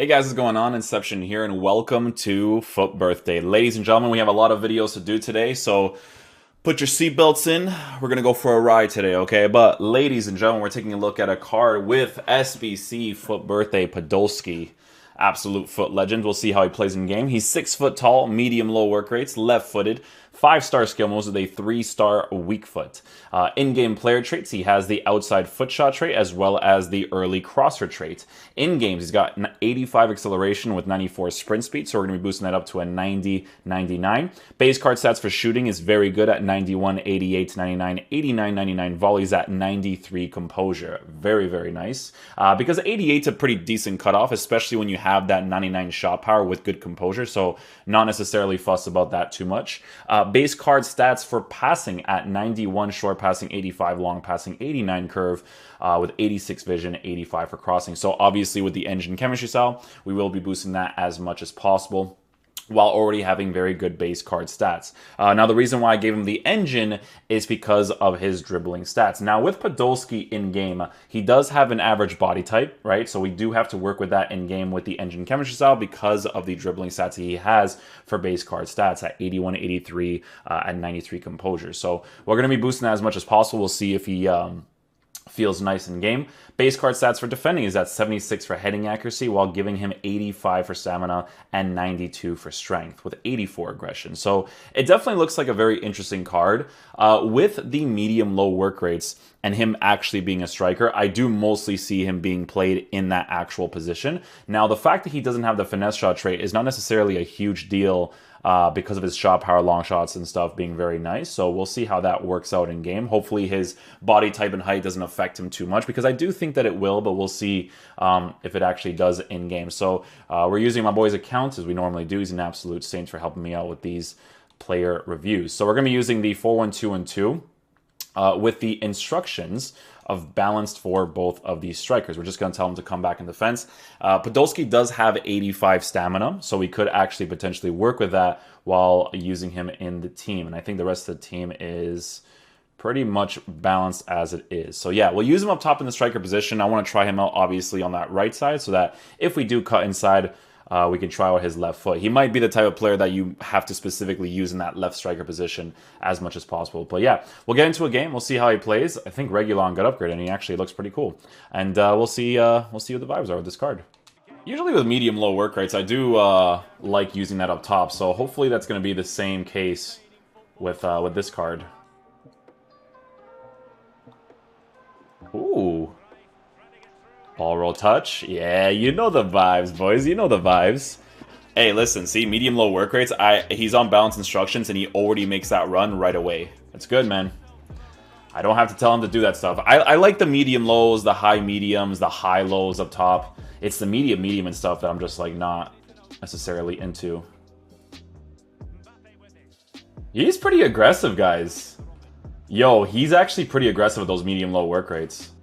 Hey guys, what's going on? Inception here, and welcome to FUT Birthday. Ladies and gentlemen, we have a lot of videos to do today, so put your seatbelts in. We're gonna go for a ride today, okay? But ladies and gentlemen, we're taking a look at a card with SBC FUT Birthday Podolsky. Absolute FUT legend. We'll see how he plays in game. He's 6 foot tall, medium low work rates, left-footed, 5-star skill moves with a 3-star weak foot. In-game player traits, he has the outside foot shot trait as well as the early crosser trait. In games, he's got 85 acceleration with 94 sprint speed, so we're going to be boosting that up to a 90, 99. Base card stats for shooting is very good at 91, 88, 99, 89, 99. Volleys at 93 composure. Very, very nice. Because 88 is a pretty decent cutoff, especially when you have that 99 shot power with good composure, so not necessarily fussed about that too much. Base card stats for passing at 91 short passing, 85 long passing, 89 curve, with 86 vision, 85 for crossing. So obviously with the engine chemistry style, we will be boosting that as much as possible, while already having very good base card stats. Now, the reason why I gave him the engine is because of his dribbling stats. Now, with Podolsky in-game, he does have an average body type, right? So we do have to work with that in-game with the engine chemistry style because of the dribbling stats he has for base card stats at 81, 83, and 93 composure. So we're going to be boosting that as much as possible. We'll see if he feels nice in game. Base card stats for defending is at 76 for heading accuracy, while giving him 85 for stamina and 92 for strength, with 84 aggression. So it definitely looks like a very interesting card. With the medium-low work rates and him actually being a striker, I do mostly see him being played in that actual position. Now, the fact that he doesn't have the finesse shot trait is not necessarily a huge deal, because of his shot power, long shots, and stuff being very nice. So we'll see how that works out in game. Hopefully his body type and height doesn't affect him too much, because I do think that it will, but we'll see if it actually does in game. So we're using my boy's account as we normally do. He's an absolute saint for helping me out with these player reviews. So we're going to be using the 4-1-2-2 with the instructions of balanced for both of these strikers. We're just going to tell him to come back in defense. Podolsky does have 85 stamina, so we could actually potentially work with that while using him in the team. And I think the rest of the team is pretty much balanced as it is. So yeah, we'll use him up top in the striker position. I want to try him out, obviously, on that right side, so that if we do cut inside, we can try out his left foot. He might be the type of player that you have to specifically use in that left striker position as much as possible. But yeah, we'll get into a game. We'll see how he plays. I think Regulon got upgraded, and he actually looks pretty cool. And we'll see what the vibes are with this card. Usually with medium-low work rates, I do like using that up top. So hopefully that's going to be the same case with this card. Ooh. Ball roll touch. Yeah, you know the vibes, boys. You know the vibes. Hey, listen, see, medium-low work rates. He's on balance instructions, and he already makes that run right away. That's good, man. I don't have to tell him to do that stuff. I like the medium lows, the high mediums, the high lows up top. It's the medium and stuff that I'm just, like, not necessarily into. He's pretty aggressive, guys. Yo, he's actually pretty aggressive with those medium-low work rates.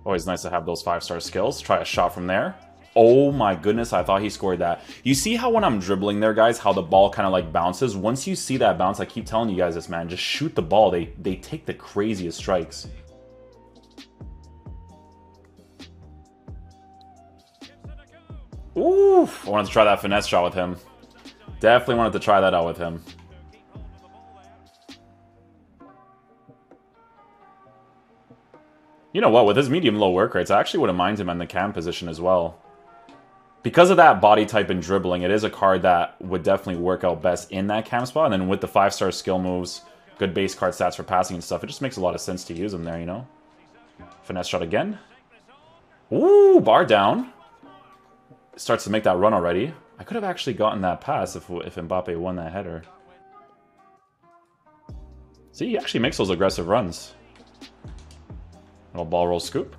Always nice to have those 5-star skills. Try a shot from there. Oh my goodness, I thought he scored that. You see how when I'm dribbling there, guys, how the ball kind of like bounces? Once you see that bounce, I keep telling you guys this, man, just shoot the ball. They take the craziest strikes. Oof, I wanted to try that finesse shot with him. Definitely wanted to try that out with him. You know what, with his medium-low work rates, I actually wouldn't mind him in the cam position as well. Because of that body type and dribbling, it is a card that would definitely work out best in that cam spot. And then with the 5-star skill moves, good base card stats for passing and stuff, it just makes a lot of sense to use him there, you know? Finesse shot again. Ooh, bar down. Starts to make that run already. I could have actually gotten that pass if Mbappe won that header. See, he actually makes those aggressive runs. Little ball roll scoop.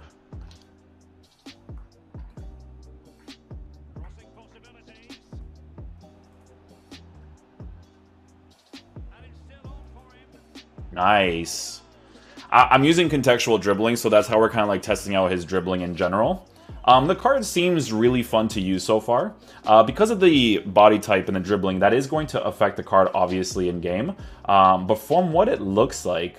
Nice. I'm using contextual dribbling, so that's how we're kind of like testing out his dribbling in general. The card seems really fun to use so far. Because of the body type and the dribbling, that is going to affect the card obviously in game. But from what it looks like,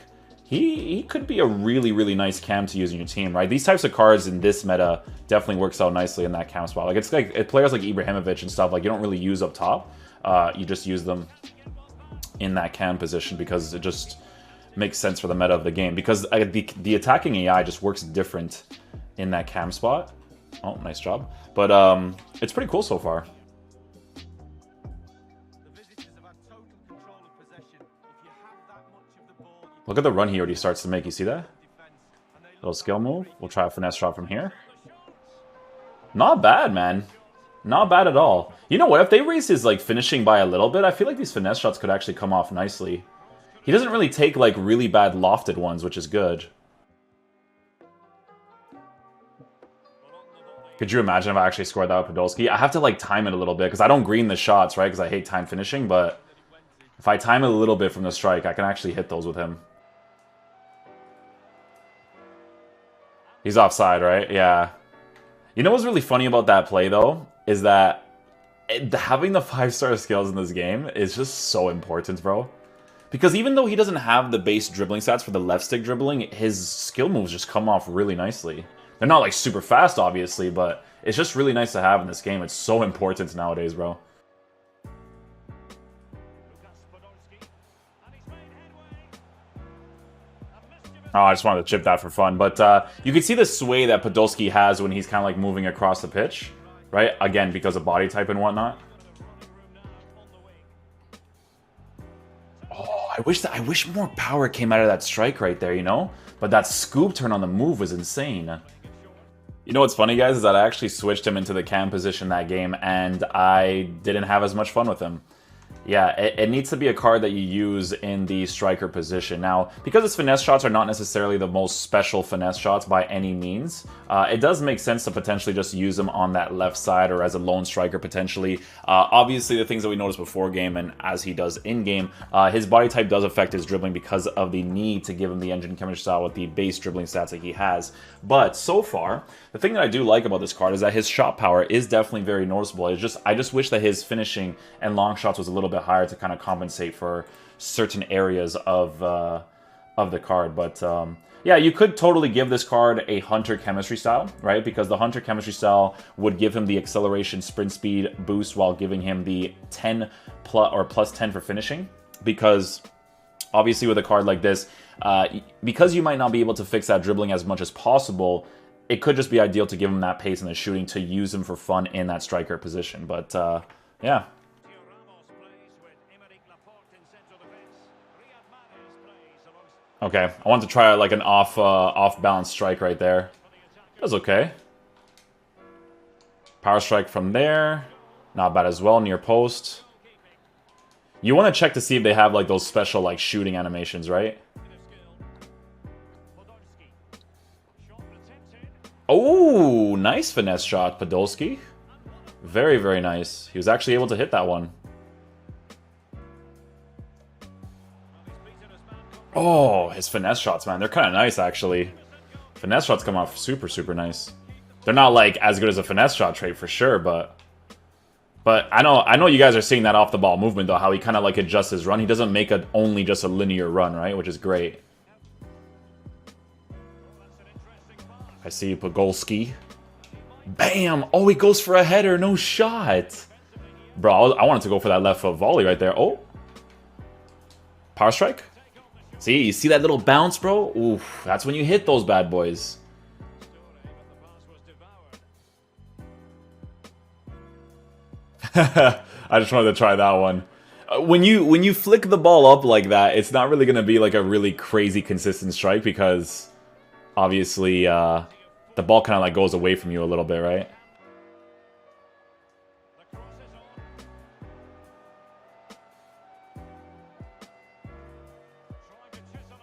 he could be a really, really nice cam to use in your team, right? These types of cards in this meta definitely works out nicely in that cam spot. Like, it's like players like Ibrahimovic and stuff, like, you don't really use up top. You just use them in that cam position because it just makes sense for the meta of the game. Because the attacking AI just works different in that cam spot. Oh, nice job. But it's pretty cool so far. Look at the run he already starts to make. You see that? Little skill move. We'll try a finesse shot from here. Not bad, man. Not bad at all. You know what? If they raise his like finishing by a little bit, I feel like these finesse shots could actually come off nicely. He doesn't really take like really bad lofted ones, which is good. Could you imagine if I actually scored that with Podolski? I have to like time it a little bit because I don't green the shots, right? Because I hate time finishing, but if I time it a little bit from the strike, I can actually hit those with him. He's offside, right? Yeah. You know what's really funny about that play, though? Is that having the 5-star skills in this game is just so important, bro. Because even though he doesn't have the base dribbling stats for the left stick dribbling, his skill moves just come off really nicely. They're not, like, super fast, obviously, but it's just really nice to have in this game. It's so important nowadays, bro. Oh, I just wanted to chip that for fun. But you can see the sway that Podolski has when he's kind of like moving across the pitch, right? Again, because of body type and whatnot. Oh, I wish more power came out of that strike right there, you know? But that scoop turn on the move was insane. You know what's funny, guys, is that I actually switched him into the cam position that game, and I didn't have as much fun with him. Yeah, it needs to be a card that you use in the striker position. Now, because his finesse shots are not necessarily the most special finesse shots by any means, it does make sense to potentially just use them on that left side or as a lone striker potentially. Obviously, the things that we noticed before game and as he does in-game, his body type does affect his dribbling because of the need to give him the engine chemistry style with the base dribbling stats that he has. But so far, the thing that I do like about this card is that his shot power is definitely very noticeable. I just wish that his finishing and long shots was a little bit higher to kind of compensate for certain areas of the card. But yeah, you could totally give this card a Hunter chemistry style, right? Because the Hunter chemistry style would give him the acceleration sprint speed boost while giving him the 10 plus or plus 10 for finishing. Because obviously with a card like this, because you might not be able to fix that dribbling as much as possible, it could just be ideal to give him that pace and the shooting to use him for fun in that striker position. But yeah. Okay, I want to try like an off-balance strike right there. That's okay. Power strike from there. Not bad as well, near post. You want to check to see if they have like those special like shooting animations, right? Oh, nice finesse shot, Podolski. Very, very nice. He was actually able to hit that one. Oh, his finesse shots, man. They're kind of nice, actually. Finesse shots come off super, super nice. They're not, like, as good as a finesse shot trait for sure, but I know you guys are seeing that off-the-ball movement, though, how he kind of, like, adjusts his run. He doesn't make only just a linear run, right? Which is great. I see Podolski. Bam! Oh, he goes for a header. No shot. Bro, I wanted to go for that left foot volley right there. Oh. Power strike. See, you see that little bounce, bro? Oof, that's when you hit those bad boys. I just wanted to try that one. When you flick the ball up like that, it's not really going to be like a really crazy consistent strike because obviously the ball kind of like goes away from you a little bit, right?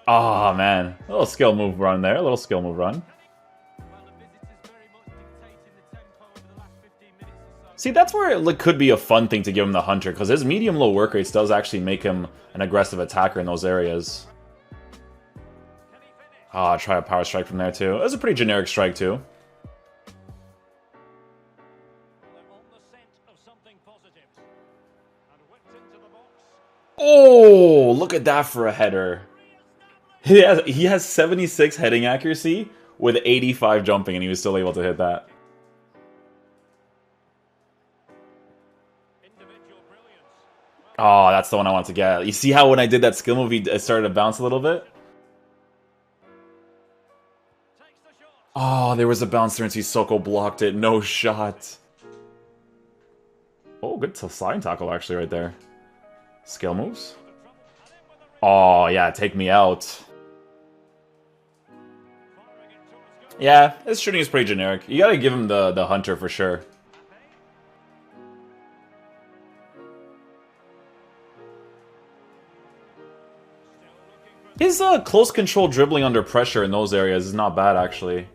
Oh, man. A little skill move run there. A little skill move run. See, that's where it could be a fun thing to give him the Hunter, because his medium-low work rates does actually make him an aggressive attacker in those areas. Ah, try a power strike from there, too. It was a pretty generic strike, too. Oh, look at that for a header. He has 76 heading accuracy with 85 jumping, and he was still able to hit that. Oh, that's the one I want to get. You see how when I did that skill move, it started to bounce a little bit? Oh, there was a bounce there and Sissoko blocked it. No shot. Oh, good slide tackle actually right there. Skill moves. Oh, yeah, take me out. Yeah, his shooting is pretty generic. You gotta give him the Hunter for sure. His close control dribbling under pressure in those areas is not bad, actually.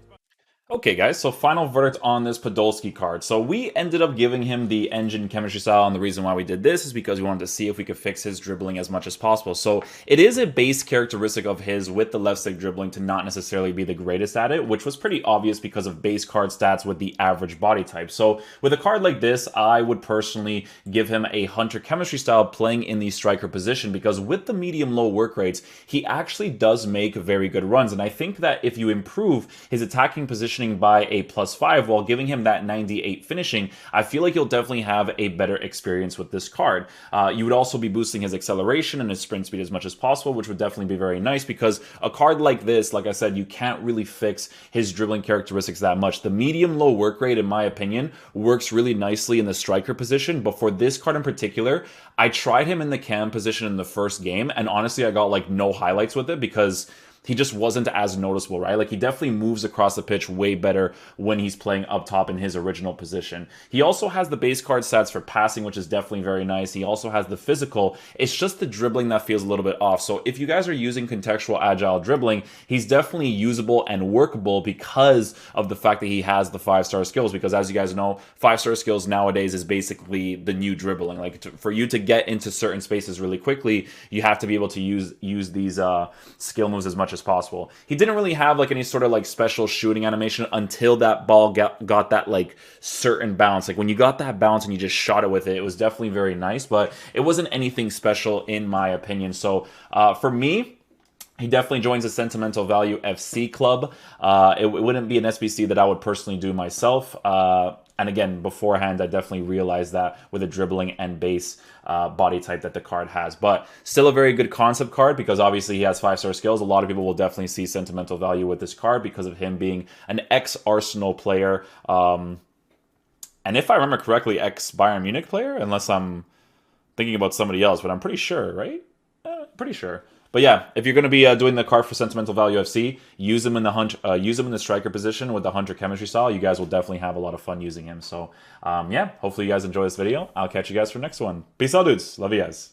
Okay, guys, so final verdict on this Podolsky card. So we ended up giving him the engine chemistry style, and the reason why we did this is because we wanted to see if we could fix his dribbling as much as possible. So it is a base characteristic of his with the left stick dribbling to not necessarily be the greatest at it, which was pretty obvious because of base card stats with the average body type. So with a card like this, I would personally give him a Hunter chemistry style playing in the striker position, because with the medium-low work rates, he actually does make very good runs. And I think that if you improve his attacking position by a +5 while giving him that 98 finishing, I feel like you'll definitely have a better experience with this card. You would also be boosting his acceleration and his sprint speed as much as possible, which would definitely be very nice, because a card like this, like I said, you can't really fix his dribbling characteristics that much. The medium-low work rate, in my opinion, works really nicely in the striker position, but for this card in particular, I tried him in the cam position in the first game, and honestly, I got like no highlights with it because he just wasn't as noticeable, right? Like, he definitely moves across the pitch way better when he's playing up top in his original position. He also has the base card stats for passing, which is definitely very nice. He also has the physical. It's just the dribbling that feels a little bit off. So if you guys are using contextual agile dribbling, he's definitely usable and workable because of the fact that he has the 5-star skills. Because as you guys know, 5-star skills nowadays is basically the new dribbling. Like, for you to get into certain spaces really quickly, you have to be able to use these skill moves as much as possible. He didn't really have like any sort of like special shooting animation until that ball got that like certain bounce. Like when you got that bounce and you just shot it with it, it was definitely very nice, but it wasn't anything special in my opinion. So for me, he definitely joins the Sentimental Value FC club. It wouldn't be an SBC that I would personally do myself. And again, beforehand, I definitely realized that with the dribbling and base body type that the card has. But still a very good concept card because obviously he has 5-star skills. A lot of people will definitely see sentimental value with this card because of him being an ex-Arsenal player. And if I remember correctly, ex-Bayern Munich player, unless I'm thinking about somebody else, but I'm pretty sure, right? Pretty sure. But yeah, if you're going to be doing the card for Sentimental Value FC, use him in the striker position with the Hunter chemistry style. You guys will definitely have a lot of fun using him. So yeah, hopefully you guys enjoy this video. I'll catch you guys for the next one. Peace out, dudes. Love you guys.